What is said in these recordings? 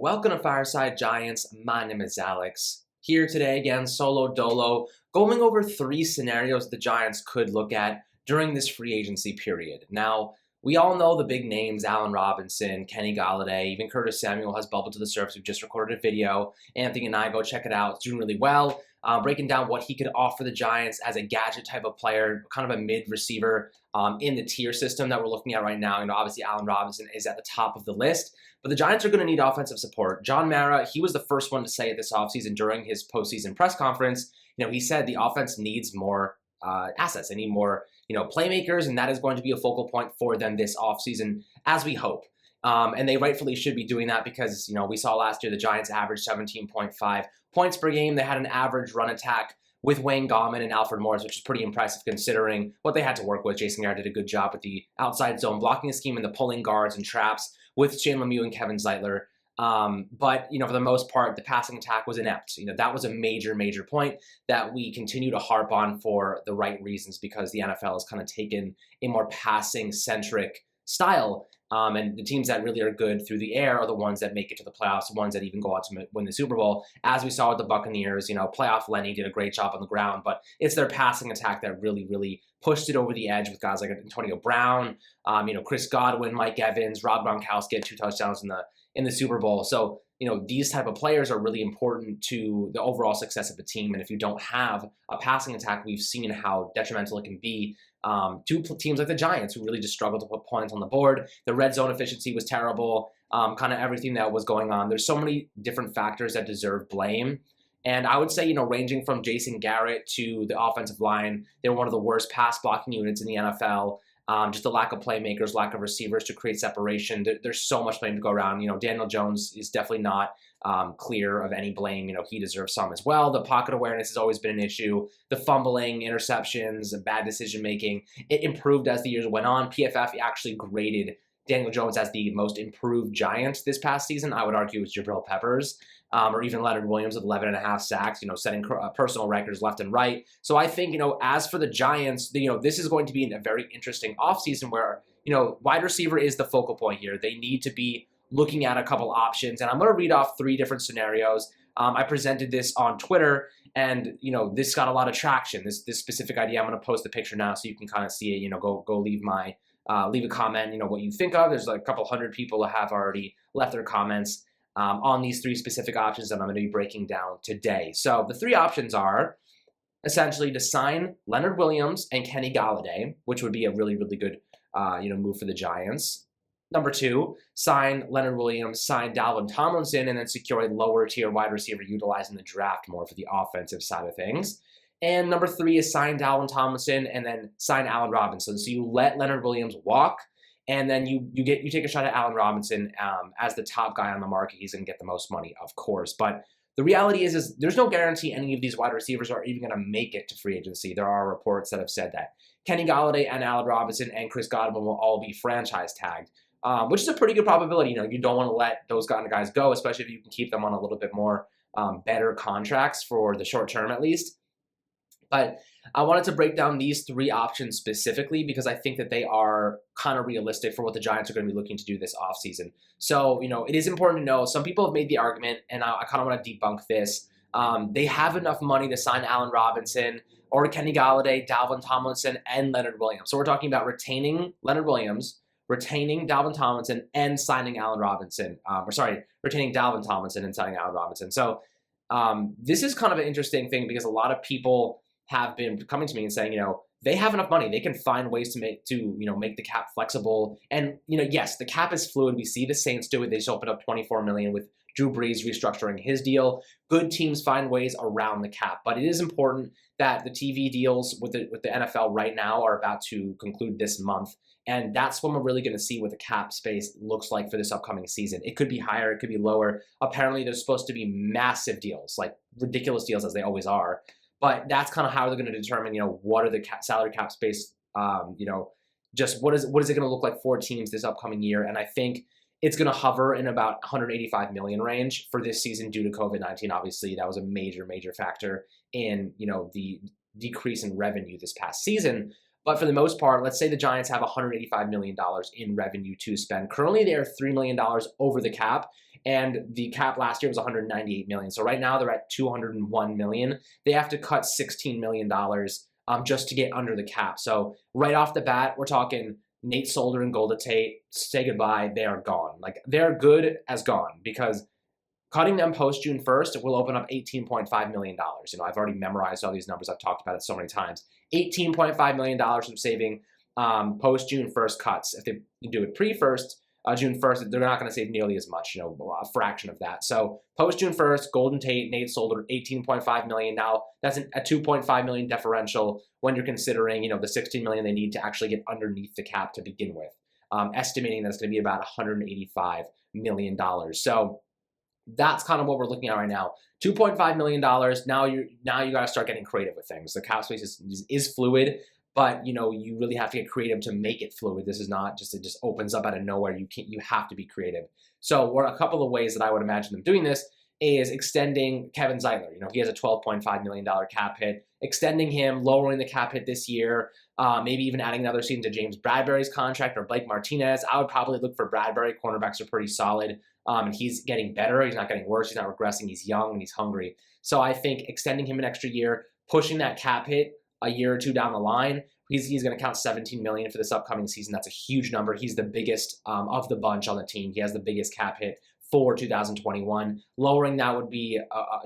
Welcome to Fireside Giants. My name is Alex. Here today again, solo dolo, going over 3 scenarios the Giants could look at during this free agency period. Now, we all know the big names, Allen Robinson, Kenny Golladay, even Curtis Samuel has bubbled to the surface. We've just recorded a video. Anthony and I, go check it out. It's doing really well. Breaking down what he could offer the Giants as a gadget type of player, kind of a mid receiver in the tier system that we're looking at right now. Obviously Allen Robinson is at the top of the list, but the Giants are going to need offensive support. John Mara, he was the first one to say it this offseason during his postseason press conference. He said the offense needs more assets. They need more, playmakers, and that is going to be a focal point for them this offseason, as we hope. And they rightfully should be doing that because, we saw last year the Giants averaged 17.5 points per game. They had an average run attack with Wayne Gallman and Alfred Morris, which is pretty impressive considering what they had to work with. Jason Garrett did a good job with the outside zone blocking scheme and the pulling guards and traps with Shane Lemieux and Kevin Zeitler. But for the most part, the passing attack was inept. That was a major, major point that we continue to harp on for the right reasons because the NFL has kind of taken a more passing-centric style. And the teams that really are good through the air are the ones that make it to the playoffs, the ones that even go out to win the Super Bowl. As we saw with the Buccaneers, playoff Lenny did a great job on the ground, but it's their passing attack that really, really pushed it over the edge with guys like Antonio Brown, Chris Godwin, Mike Evans, Rob Gronkowski had 2 touchdowns in the Super Bowl. So, these type of players are really important to the overall success of a team. And if you don't have a passing attack, we've seen how detrimental it can be to teams like the Giants, who really just struggled to put points on the board. The red zone efficiency was terrible, kind of everything that was going on. There's so many different factors that deserve blame. And I would say, ranging from Jason Garrett to the offensive line, they were one of the worst pass blocking units in the NFL. Just a lack of playmakers, lack of receivers to create separation. There's so much blame to go around. Daniel Jones is definitely not clear of any blame. He deserves some as well. The pocket awareness has always been an issue. The fumbling, interceptions, and bad decision-making, it improved as the years went on. PFF actually graded Daniel Jones as the most improved Giant this past season. I would argue it was Jabril Peppers. Or even Leonard Williams with 11.5 sacks, setting personal records left and right. So I think, as for the Giants, this is going to be a very interesting offseason where, wide receiver is the focal point here. They need to be looking at a couple options. And I'm going to read off 3 different scenarios. I presented this on Twitter, and, this got a lot of traction. This specific idea, I'm going to post the picture now so you can kind of see it. Go leave a comment, what you think of. There's like a couple hundred people that have already left their comments on these 3 specific options that I'm going to be breaking down today. So the 3 options are essentially to sign Leonard Williams and Kenny Golladay, which would be a really, really good, move for the Giants. Number 2, sign Leonard Williams, sign Dalvin Tomlinson, and then secure a lower tier wide receiver utilizing the draft more for the offensive side of things. And number 3 is sign Dalvin Tomlinson and then sign Allen Robinson. So you let Leonard Williams walk, and then you take a shot at Allen Robinson as the top guy on the market. He's going to get the most money, of course. But the reality is there's no guarantee any of these wide receivers are even going to make it to free agency. There are reports that have said that Kenny Golladay and Allen Robinson and Chris Godwin will all be franchise tagged, which is a pretty good probability. You don't want to let those kind of guys go, especially if you can keep them on a little bit more better contracts for the short term at least. But I wanted to break down these 3 options specifically because I think that they are kind of realistic for what the Giants are going to be looking to do this offseason. So, it is important to know, some people have made the argument, and I kind of want to debunk this. They have enough money to sign Allen Robinson or Kenny Golladay, Dalvin Tomlinson, and Leonard Williams. So we're talking about retaining Leonard Williams, retaining Dalvin Tomlinson, and signing Allen Robinson. Retaining Dalvin Tomlinson and signing Allen Robinson. So this is kind of an interesting thing because a lot of people have been coming to me and saying, they have enough money. They can find ways to make the cap flexible. And, yes, the cap is fluid. We see the Saints do it. They just opened up $24 million with Drew Brees restructuring his deal. Good teams find ways around the cap. But it is important that the TV deals with the NFL right now are about to conclude this month. And that's when we're really going to see what the cap space looks like for this upcoming season. It could be higher. It could be lower. Apparently, there's supposed to be massive deals, like ridiculous deals as they always are. But that's kind of how they're going to determine, what are the salary cap space, just what is it going to look like for teams this upcoming year. And I think it's going to hover in about $185 million range for this season due to COVID-19. Obviously, that was a major, major factor in, the decrease in revenue this past season. But for the most part, let's say the Giants have $185 million in revenue to spend. Currently, they are $3 million over the cap. and the cap last year was 198 million. So right now they're at 201 million. They have to cut $16 million just to get under the cap. So right off the bat, we're talking Nate Solder and Golden Tate, say goodbye. They are gone. Like, they're good as gone, because cutting them post June 1st will open up $18.5 million. I've already memorized all these numbers. I've talked about it so many times. $18.5 million from saving post June 1st cuts. If they do it pre-first, June 1st, they're not going to save nearly as much, a fraction of that. So post June 1st, Golden Tate, Nate Solder, $18.5 million. Now that's a $2.5 million differential when you're considering, the $16 million they need to actually get underneath the cap to begin with. Estimating that's going to be about $185 million. So that's kind of what we're looking at right now. $2.5 million. Now you got to start getting creative with things. The cap space is fluid, but you really have to get creative to make it fluid. This is not just, it just opens up out of nowhere. You have to be creative. So a couple of ways that I would imagine them doing this is extending Kevin Zeitler. He has a $12.5 million cap hit. Extending him, lowering the cap hit this year, maybe even adding another season to James Bradbury's contract or Blake Martinez. I would probably look for Bradbury. Cornerbacks are pretty solid, and he's getting better. He's not getting worse. He's not regressing. He's young and he's hungry. So I think extending him an extra year, pushing that cap hit a year or two down the line, he's going to count $17 million for this upcoming season. That's a huge number. He's the biggest of the bunch on the team. He has the biggest cap hit for 2021. Lowering that would be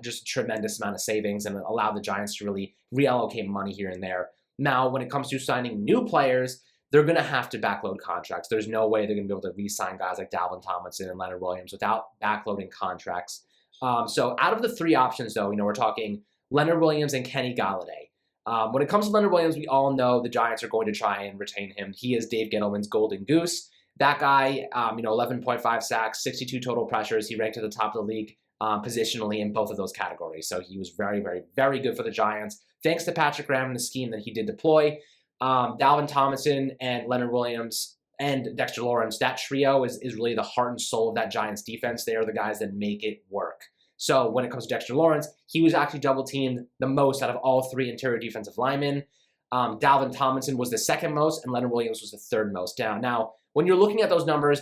just a tremendous amount of savings and allow the Giants to really reallocate money here and there. Now, when it comes to signing new players, they're going to have to backload contracts. There's no way they're going to be able to re-sign guys like Dalvin Tomlinson and Leonard Williams without backloading contracts. So out of the three options, though, we're talking Leonard Williams and Kenny Galladay. When it comes to Leonard Williams, we all know the Giants are going to try and retain him. He is Dave Gettleman's golden goose. That guy, 11.5 sacks, 62 total pressures. He ranked at the top of the league positionally in both of those categories. So he was very, very, very good for the Giants. Thanks to Patrick Graham and the scheme that he did deploy. Dalvin Tomlinson and Leonard Williams and Dexter Lawrence, that trio is really the heart and soul of that Giants defense. They are the guys that make it work. So when it comes to Dexter Lawrence, he was actually double-teamed the most out of all three interior defensive linemen. Dalvin Tomlinson was the second most, and Leonard Williams was the third most down. Now, when you're looking at those numbers,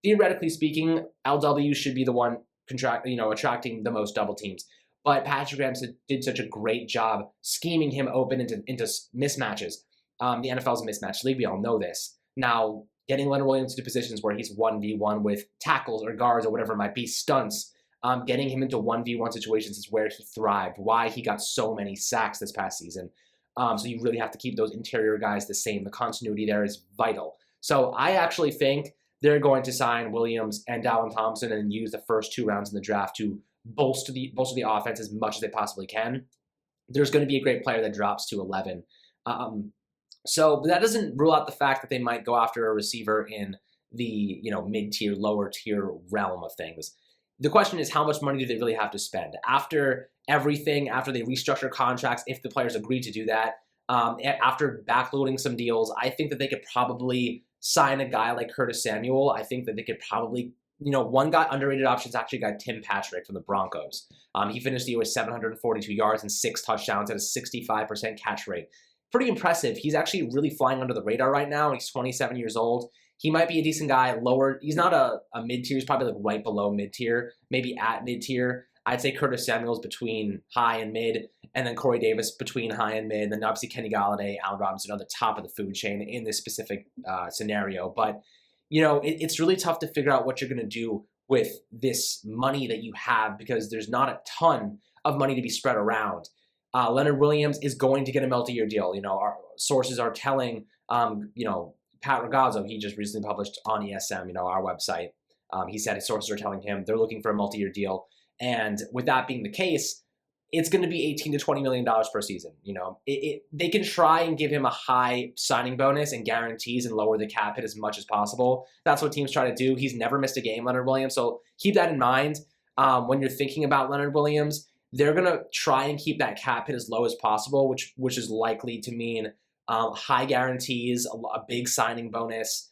theoretically speaking, LW should be the one attracting the most double teams. But Patrick Graham did such a great job scheming him open into mismatches. The NFL is a mismatch league. We all know this. Now, getting Leonard Williams into positions where he's 1v1 with tackles or guards or whatever it might be, stunts, getting him into 1v1 situations is where he thrived, why he got so many sacks this past season. So you really have to keep those interior guys the same. The continuity there is vital. So I actually think they're going to sign Williams and Dalvin Thompson and use the first 2 rounds in the draft to bolster the offense as much as they possibly can. There's going to be a great player that drops to 11. So that doesn't rule out the fact that they might go after a receiver in the mid-tier, lower-tier realm of things. The question is, how much money do they really have to spend? After everything, after they restructure contracts, if the players agree to do that, after backloading some deals, I think that they could probably sign a guy like Curtis Samuel. I think that they could probably, one guy, underrated option is actually a guy, Tim Patrick from the Broncos. He finished the year with 742 yards and 6 touchdowns at a 65% catch rate. Pretty impressive. He's actually really flying under the radar right now. He's 27 years old. He might be a decent guy, lower. He's not a mid-tier. He's probably like right below mid-tier, maybe at mid-tier. I'd say Curtis Samuel's between high and mid, and then Corey Davis between high and mid, and then obviously Kenny Galladay, Allen Robinson on the top of the food chain in this specific scenario. But, it's really tough to figure out what you're going to do with this money that you have because there's not a ton of money to be spread around. Leonard Williams is going to get a multi-year deal. Our sources are telling, Pat Ragazzo, he just recently published on ESM, our website. He said his sources are telling him they're looking for a multi-year deal. And with that being the case, it's going to be $18 to $20 million per season. They can try and give him a high signing bonus and guarantees and lower the cap hit as much as possible. That's what teams try to do. He's never missed a game, Leonard Williams. So keep that in mind when you're thinking about Leonard Williams. They're going to try and keep that cap hit as low as possible, which is likely to mean high guarantees, a big signing bonus,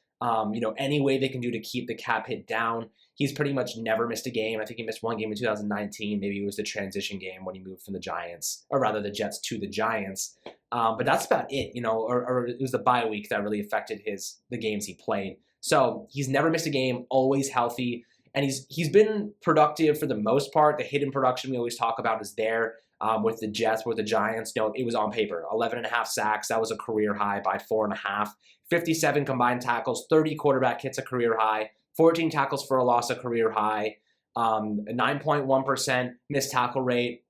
any way they can do to keep the cap hit down. He's pretty much never missed a game. I think he missed one game in 2019. Maybe it was the transition game when he moved from the Giants, or rather the Jets to the Giants. But that's about it, or it was the bye week that really affected the games he played. So he's never missed a game, always healthy. And he's been productive for the most part. The hidden production we always talk about is there with the Jets, with the Giants. It was on paper. 11.5 sacks. That was a career high by 4.5. 57 combined tackles. 30 quarterback hits, a career high. 14 tackles for a loss, a career high. 9.1% missed tackle rate.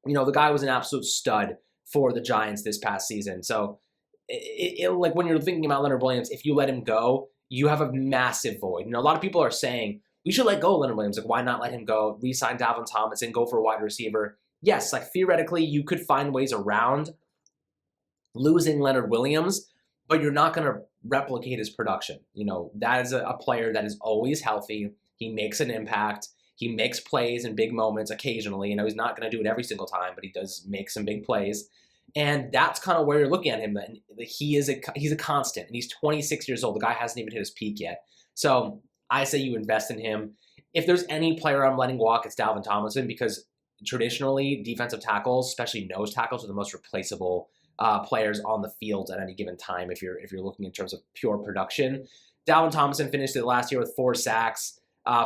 The guy was an absolute stud for the Giants this past season. So, like when you're thinking about Leonard Williams, if you let him go, you have a massive void. A lot of people are saying, we should let go of Leonard Williams. Like, why not let him go? Resign Davin Thompson, go for a wide receiver. Yes, like theoretically, you could find ways around losing Leonard Williams, but you're not going to replicate his production. That is a player that is always healthy. He makes an impact. He makes plays in big moments occasionally. He's not going to do it every single time, but he does make some big plays. And that's kind of where you're looking at him. He's a constant, and he's 26 years old. The guy hasn't even hit his peak yet. So I say you invest in him. If there's any player I'm letting walk, it's Dalvin Tomlinson, because traditionally defensive tackles, especially nose tackles, are the most replaceable players on the field at any given time. If you're looking in terms of pure production, Dalvin Thompson finished it last year with 4 sacks,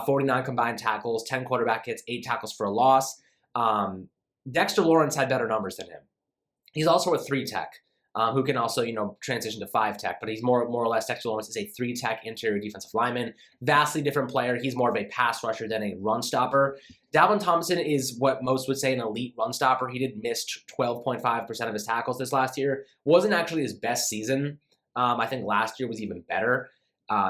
49 combined tackles, 10 quarterback hits, 8 tackles for a loss. Dexter Lawrence had better numbers than him. He's also a 3-tech, who can also, transition to 5-tech, but he's more or less, Dexter Lawrence is a 3-tech interior defensive lineman. Vastly different player. He's more of a pass rusher than a run stopper. Dalvin Thompson is what most would say an elite run stopper. He did miss 12.5% of his tackles this last year. Wasn't actually his best season. I think last year was even better,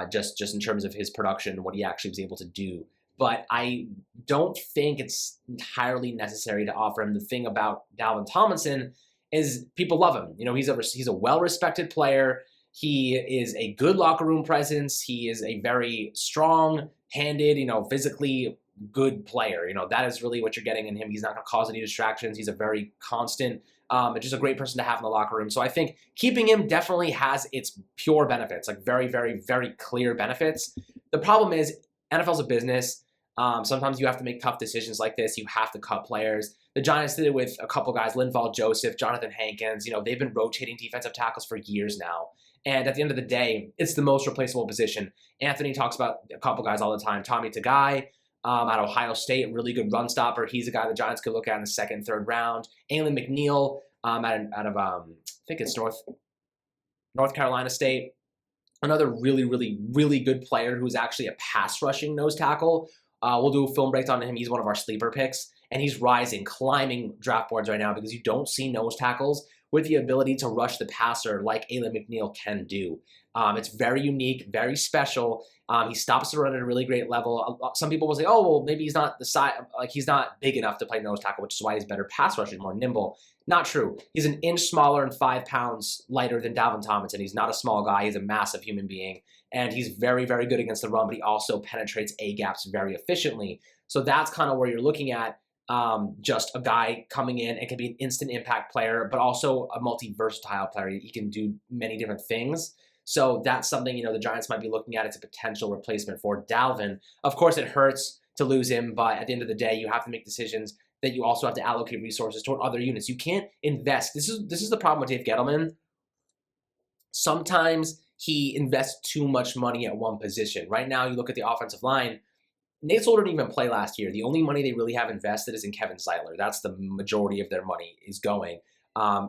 just in terms of his production, what he actually was able to do. But I don't think it's entirely necessary to offer him. The thing about Dalvin Tomlinson is people love him. He's a well-respected player. He is a good locker room presence. He is a very strong-handed, physically good player. That is really what you're getting in him. He's not going to cause any distractions. He's a very constant, just a great person to have in the locker room. So I think keeping him definitely has its pure benefits, like very, very, very clear benefits. The problem is NFL's a business. Sometimes you have to make tough decisions like this. You have to cut players. The Giants did it with a couple guys, Linval Joseph, Jonathan Hankins. They've been rotating defensive tackles for years now. And at the end of the day, it's the most replaceable position. Anthony talks about a couple guys all the time. Tommy Tagai out of Ohio State, really good run stopper. He's a guy the Giants could look at in the 2nd, 3rd round. Mcneil out of I think it's North Carolina State. Another really, really, really good player who's actually a pass rushing nose tackle. We'll do a film breakdown on him. He's one of our sleeper picks, and he's rising, climbing draft boards right now because you don't see nose tackles with the ability to rush the passer like Mcneil can do. It's very unique, very special. He stops the run at a really great level. Some people will say, oh, well, maybe he's not the size, like he's not big enough to play nose tackle, which is why he's better pass rusher, more nimble. Not true. He's an inch smaller and 5 pounds lighter than Davin Thompson. He's not a small guy. He's a massive human being. And he's very, very good against the run, but he also penetrates A-gaps very efficiently. So that's kind of where you're looking at just a guy coming in and can be an instant impact player, but also a multi-versatile player. He can do many different things. So that's something, the Giants might be looking at as a potential replacement for Dalvin. Of course, it hurts to lose him, but at the end of the day, you have to make decisions that you also have to allocate resources toward other units. You can't invest. This is the problem with Dave Gettleman. Sometimes he invests too much money at one position. Right now, you look at the offensive line. Nate Solder didn't even play last year. The only money they really have invested is in Kevin Zeitler. That's the majority of their money is going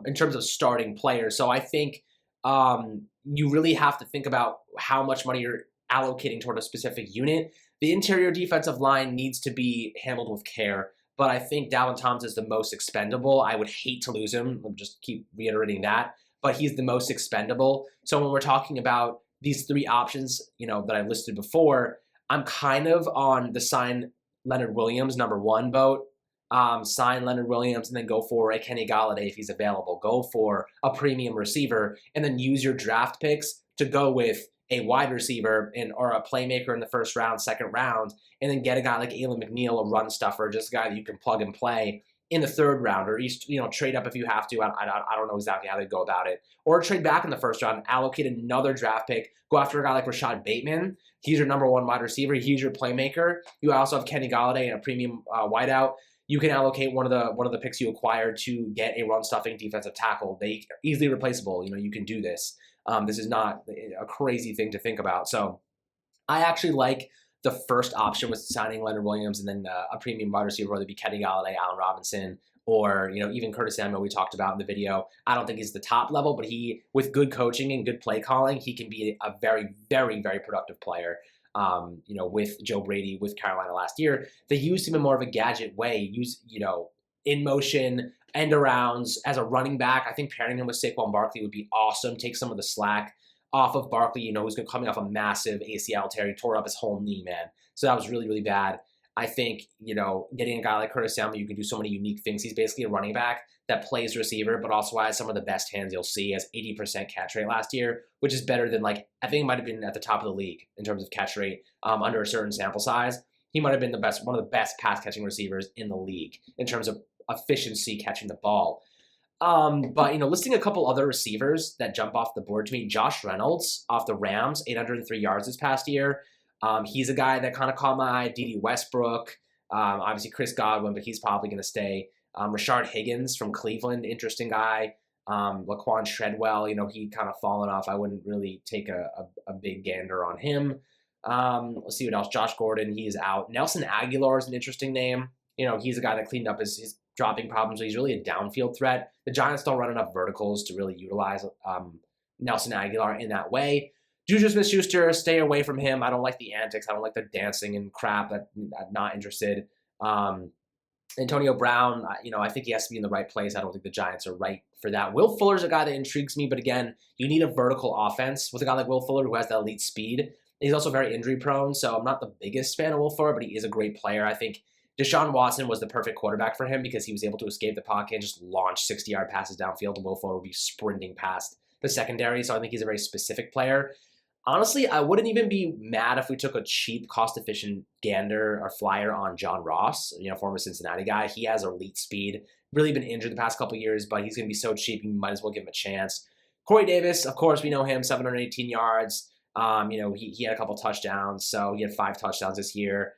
in terms of starting players. So I think you really have to think about how much money you're allocating toward a specific unit. The interior defensive line needs to be handled with care, but I think Davin Thompson is the most expendable. I would hate to lose him. I'll just keep reiterating that, but he's the most expendable. So when we're talking about these 3 options, that I listed before, I'm kind of on the sign Leonard Williams #1 boat. Sign Leonard Williams and then go for a Kenny Golladay if he's available. Go for a premium receiver and then use your draft picks to go with a wide receiver or a playmaker in the 1st round, 2nd round, and then get a guy like Mcneil, a run stuffer, just a guy that you can plug and play in the 3rd round, or trade up if you have to. I don't know exactly how they go about it. Or trade back in the 1st round, allocate another draft pick, go after a guy like Rashad Bateman. He's your #1 wide receiver. He's your playmaker. You also have Kenny Golladay and a premium wideout. You can allocate one of the picks you acquired to get a run stuffing defensive tackle. They easily replaceable. You can do this. This is not a crazy thing to think about. So I actually like the first option was signing Leonard Williams and then a premium wide receiver, whether it be Kenny Galladay, Allen Robinson, or even Curtis Samuel we talked about in the video. I don't think he's the top level, but he, with good coaching and good play calling, he can be a very, very, very productive player. With Joe Brady, with Carolina last year, they used him in more of a gadget way. In motion, end arounds as a running back. I think pairing him with Saquon Barkley would be awesome. Take some of the slack off of Barkley, who's coming off a massive ACL tear. He tore up his whole knee, man. So that was really, really bad. I think, getting a guy like Curtis Samuel, you can do so many unique things. He's basically a running back that plays receiver, but also has some of the best hands you'll see. He has 80% catch rate last year, which is better than, I think it might have been at the top of the league in terms of catch rate under a certain sample size. He might have been one of the best pass catching receivers in the league in terms of efficiency catching the ball. But listing a couple other receivers that jump off the board to me, Josh Reynolds off the Rams, 803 yards this past year. He's a guy that kind of caught my eye. D.D. Westbrook, obviously Chris Godwin, but he's probably going to stay. Rashard Higgins from Cleveland, interesting guy. Laquan Treadwell, he kind of fallen off. I wouldn't really take a big gander on him. Let's see what else. Josh Gordon, he is out. Nelson Aguilar is an interesting name. He's a guy that cleaned up his dropping problems. So he's really a downfield threat. The Giants don't run enough verticals to really utilize Nelson Aguilar in that way. Juju Smith-Schuster, stay away from him. I don't like the antics. I don't like the dancing and crap. I'm not interested. Antonio Brown, I think he has to be in the right place. I don't think the Giants are right for that. Will Fuller's a guy that intrigues me, but again, you need a vertical offense with a guy like Will Fuller who has that elite speed. He's also very injury prone, so I'm not the biggest fan of Will Fuller, but he is a great player. I think Deshaun Watson was the perfect quarterback for him because he was able to escape the pocket and just launch 60-yard passes downfield, and Will Fuller would be sprinting past the secondary, so I think he's a very specific player. Honestly, I wouldn't even be mad if we took a cheap, cost-efficient gander or flyer on John Ross, former Cincinnati guy. He has elite speed, really been injured the past couple of years, but he's going to be so cheap, you might as well give him a chance. Corey Davis, of course, we know him, 718 yards. He had a couple touchdowns, so he had 5 touchdowns this year.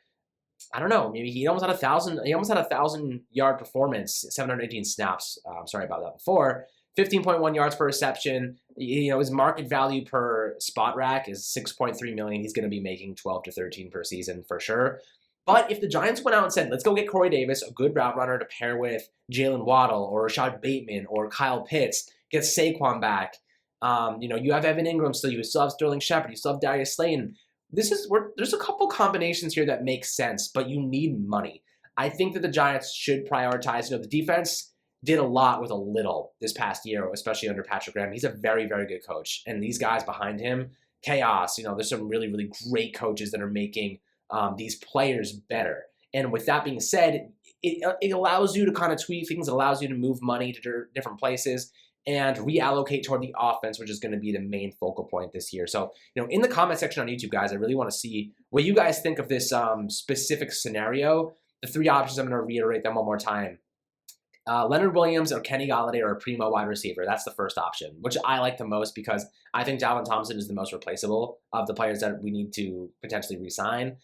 I don't know, maybe he almost had 1,000. He almost had a 1,000-yard performance, 718 snaps. Sorry about that before. 15.1 yards per reception. His market value per spot rack is $6.3 million. He's going to be making 12 to 13 per season for sure. But if the Giants went out and said, let's go get Corey Davis, a good route runner to pair with Jalen Waddle or Rashad Bateman or Kyle Pitts, get Saquon back. You have Evan Ingram still. You still have Sterling Shepard. You still have Darius Slayton. There's a couple combinations here that make sense, but you need money. I think that the Giants should prioritize. The defense did a lot with a little this past year, especially under Patrick Graham. He's a very, very good coach. And these guys behind him, chaos. There's some really, really great coaches that are making these players better. And with that being said, it allows you to kind of tweak things. It allows you to move money to different places and reallocate toward the offense, which is going to be the main focal point this year. So, in the comment section on YouTube, guys, I really want to see what you guys think of this specific scenario. The 3 options, I'm going to reiterate them one more time. Leonard Williams or Kenny Galladay or a primo wide receiver. That's the first option, which I like the most because I think Davin Thompson is the most replaceable of the players that we need to potentially re-sign.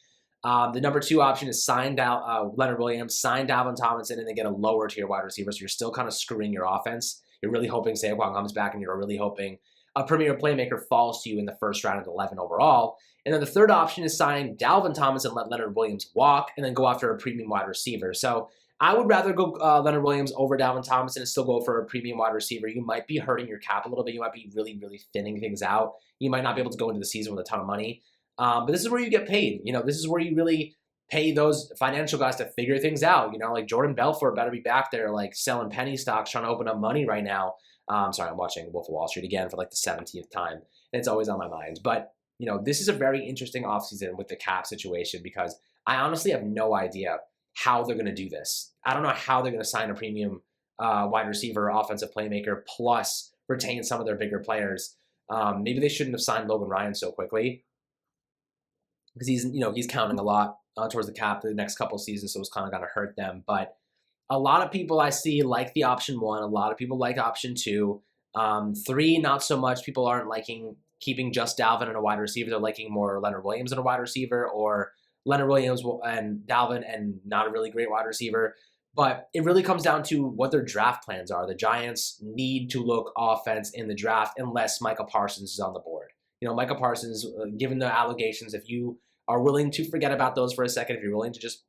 The number 2 option is sign Leonard Williams, sign Dalvin Tomlinson, and then get a lower tier wide receiver. So you're still kind of screwing your offense. You're really hoping Saquon comes back, and you're really hoping a premier playmaker falls to you in the first round at 11 overall. And then the third option is sign Dalvin Tomlinson, let Leonard Williams walk, and then go after a premium wide receiver. So I would rather go Leonard Williams over Dalvin Thompson and still go for a premium wide receiver. You might be hurting your cap a little bit. You might be really, really thinning things out. You might not be able to go into the season with a ton of money. But this is where you get paid. This is where you really pay those financial guys to figure things out. Like Jordan Belfort better be back there selling penny stocks, trying to open up money right now. Sorry, I'm watching Wolf of Wall Street again for the 17th time. It's always on my mind. But, this is a very interesting offseason with the cap situation because I honestly have no idea how they're going to do this. I don't know how they're going to sign a premium wide receiver, offensive playmaker, plus retain some of their bigger players. Maybe they shouldn't have signed Logan Ryan so quickly because he's counting a lot towards the cap the next couple of seasons, so it's kind of going to hurt them. But a lot of people I see like the option 1. A lot of people like option 2. 3, not so much. People aren't liking keeping just Dalvin and a wide receiver. They're liking more Leonard Williams and a wide receiver, or Leonard Williams and Dalvin and not a really great wide receiver. But it really comes down to what their draft plans are. The Giants need to look offense in the draft unless Micah Parsons is on the board. Micah Parsons, given the allegations, if you are willing to forget about those for a second, if you're willing to just,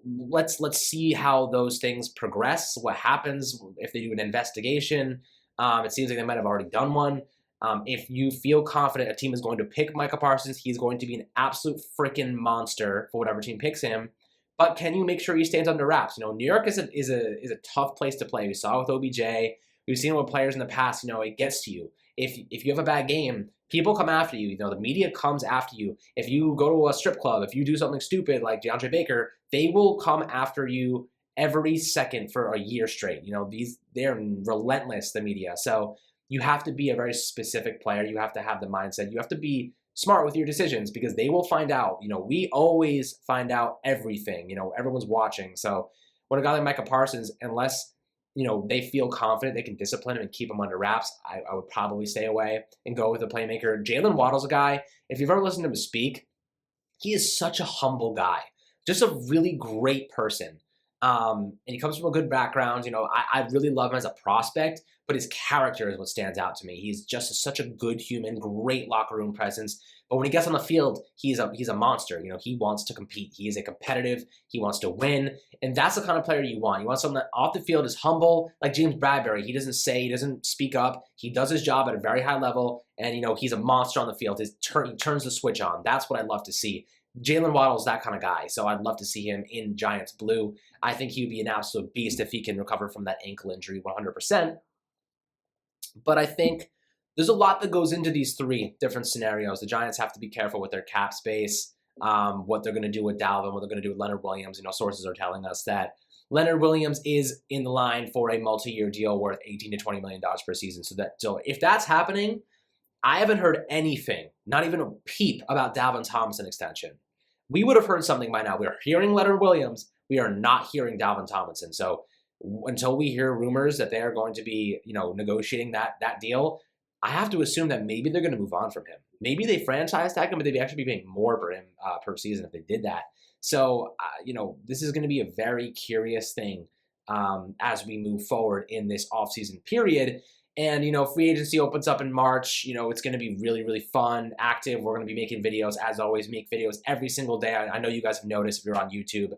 let's see how those things progress, what happens if they do an investigation. It seems like they might have already done one. If you feel confident a team is going to pick Micah Parsons, he's going to be an absolute freaking monster for whatever team picks him. But can you make sure he stands under wraps? New York is a tough place to play. We saw it with OBJ. We've seen it with players in the past. It gets to you. If you have a bad game, people come after you. The media comes after you. If you go to a strip club, if you do something stupid like DeAndre Baker, they will come after you every second for a year straight. They're relentless, the media. So you have to be a very specific player. You have to have the mindset. You have to be smart with your decisions because they will find out. We always find out everything. Everyone's watching. So when a guy like Micah Parsons, unless they feel confident they can discipline him and keep him under wraps, I would probably stay away and go with a playmaker. Jalen Waddle's a guy, if you've ever listened to him speak, he is such a humble guy, just a really great person. And he comes from a good background. I really love him as a prospect, but his character is what stands out to me. He's just such a good human, great locker room presence. But when he gets on the field, he's a monster. He wants to compete. He is a competitive. He wants to win. And that's the kind of player you want. You want someone that off the field is humble, like James Bradbury. He doesn't speak up. He does his job at a very high level. And, he's a monster on the field. He turns the switch on. That's what I'd love to see. Jalen Waddle's that kind of guy, so I'd love to see him in Giants blue. I think he would be an absolute beast if he can recover from that ankle injury 100%. But I think there's a lot that goes into these three different scenarios. The Giants have to be careful with their cap space, what they're going to do with Dalvin, what they're going to do with Leonard Williams. Sources are telling us that Leonard Williams is in the line for a multi-year deal worth $18 to $20 million per season. So if that's happening, I haven't heard anything, not even a peep about Davin Thompson extension. We would have heard something by now. We are hearing Leonard Williams. We are not hearing Dalvin Tomlinson. So until we hear rumors that they are going to be, negotiating that deal, I have to assume that maybe they're going to move on from him. Maybe they franchise tag him, but they'd actually be paying more for him per season if they did that. So, this is going to be a very curious thing as we move forward in this offseason period. And, free agency opens up in March. It's going to be really, really fun, active. We're going to be making videos, as always, make videos every single day. I know you guys have noticed if you're on YouTube,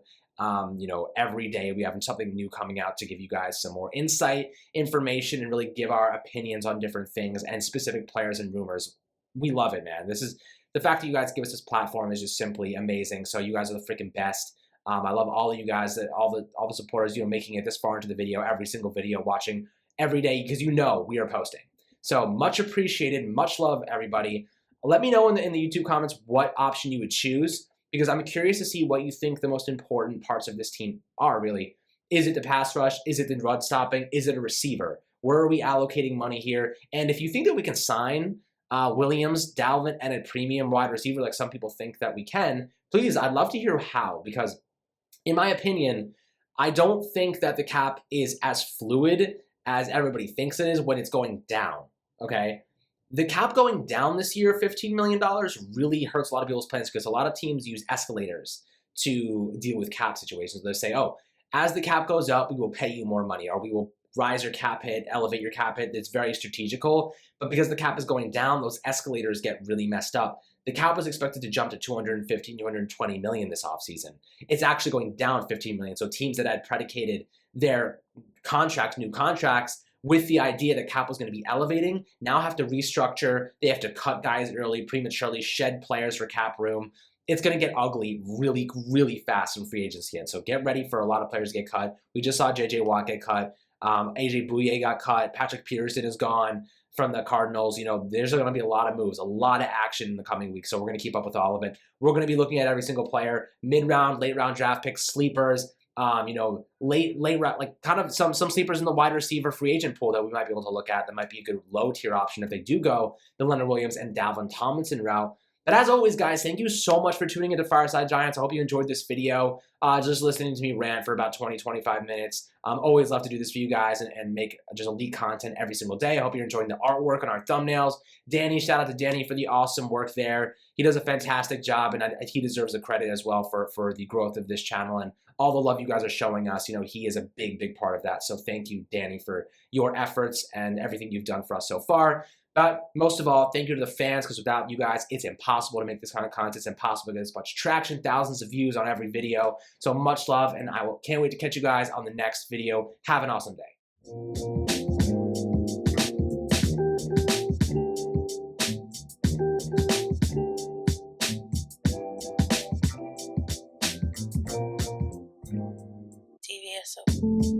every day we have something new coming out to give you guys some more insight, information, and really give our opinions on different things and specific players and rumors. We love it, man. The fact that you guys give us this platform is just simply amazing. So you guys are the freaking best. I love all of you guys, all the supporters, making it this far into the video, every single video, watching every day, because we are posting. So much appreciated, much love, everybody. Let me know in the YouTube comments what option you would choose, because I'm curious to see what you think the most important parts of this team are, really. Is it the pass rush? Is it the run stopping? Is it a receiver? Where are we allocating money here? And if you think that we can sign Williams, Dalvin, and a premium wide receiver like some people think that we can, please, I'd love to hear how, because in my opinion, I don't think that the cap is as fluid as everybody thinks it is when it's going down, okay? The cap going down this year, $15 million, really hurts a lot of people's plans because a lot of teams use escalators to deal with cap situations. They say, as the cap goes up, we will pay you more money, or we will rise your cap hit, elevate your cap hit. It's very strategical, but because the cap is going down, those escalators get really messed up. The cap was expected to jump to $250, $220 million this offseason. It's actually going down $15 million. So teams that had predicated their new contracts, with the idea that cap was going to be elevating, now have to restructure. They have to cut guys early, prematurely, shed players for cap room. It's going to get ugly really, really fast in free agency. And so get ready for a lot of players to get cut. We just saw J.J. Watt get cut. AJ Bouye got cut. Patrick Peterson is gone from the Cardinals. There's going to be a lot of moves, a lot of action in the coming weeks. So we're going to keep up with all of it. We're going to be looking at every single player, mid-round, late-round draft picks, sleepers, late round, like kind of some sleepers in the wide receiver free agent pool that we might be able to look at. That might be a good low tier option if they do go the Leonard Williams and Dalvin Tomlinson route. But as always, guys, thank you so much for tuning into Fireside Giants. I hope you enjoyed this video. Just listening to me rant for about 20-25 minutes. Always love to do this for you guys and make just elite content every single day. I hope you're enjoying the artwork on our thumbnails. Danny, shout out to Danny for the awesome work there. He does a fantastic job, and he deserves the credit as well for the growth of this channel and all the love you guys are showing us. He is a big, big part of that. So thank you, Danny, for your efforts and everything you've done for us so far. But most of all, thank you to the fans, because without you guys, it's impossible to make this kind of content. It's impossible to get this much traction, thousands of views on every video. So much love, and can't wait to catch you guys on the next video. Have an awesome day. TVSO.